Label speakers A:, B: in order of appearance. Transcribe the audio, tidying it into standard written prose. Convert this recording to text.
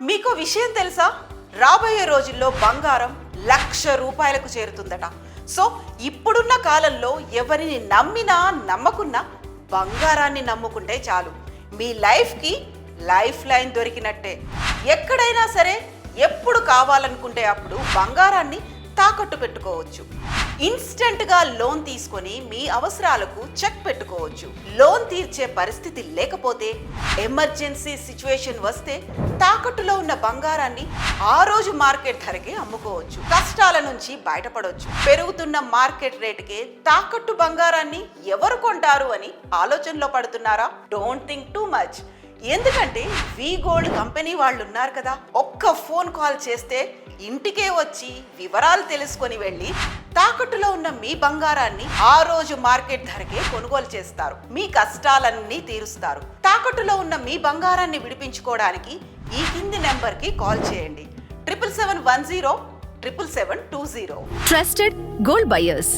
A: మీకు విషయం తెలుసా? రాబోయే రోజుల్లో బంగారం 1,00,000 రూపాయలకు చేరుతుందట. సో ఇప్పుడున్న కాలంలో ఎవరిని నమ్మినా నమ్మకున్నా బంగారాన్ని నమ్ముకుంటే చాలు, మీ లైఫ్కి లైఫ్ లైన్ దొరికినట్టే. ఎక్కడైనా సరే ఎప్పుడు కావాలనుకుంటే అప్పుడు బంగారాన్ని తాకట్టు పెట్టుకోవచ్చు. ఇన్స్టెంట్గా లోన్ తీసుకొని మీ అవసరాలకు చెక్ పెట్టుకోవచ్చు. లోన్ తీర్చే పరిస్థితి లేకపోతే, ఎమర్జెన్సీ సిచ్యువేషన్ వస్తే తాకట్టులో ఉన్న బంగారాన్ని ఆ రోజు మార్కెట్ ధరకే అమ్ముకోవచ్చు. కష్టాల నుంచి బయటపడవచ్చు. పెరుగుతున్న మార్కెట్ రేటుకే తాకట్టు బంగారాన్ని ఎవరు కొంటారు అని ఆలోచనలో పడుతున్నారా? Don't think too much. ఎందుకంటే వి గోల్డ్ కంపెనీ వాళ్ళు ఉన్నారు కదా. ఒక్క ఫోన్ కాల్ చేస్తే ఇంటికే వచ్చి వివరాలు తెలుసుకొని వెళ్ళి తాకట్టులో ఉన్న మీ బంగారాన్ని ఆ రోజు మార్కెట్ ధరకే కొనుగోలు చేస్తారు. మీ కష్టాలన్నీ తీరుస్తారు. తాకట్టులో ఉన్న మీ బంగారాన్ని విడిపించుకోవడానికి ఈ కింది నెంబర్కి కాల్ చేయండి. 77710 77720.
B: Trusted Gold Buyers.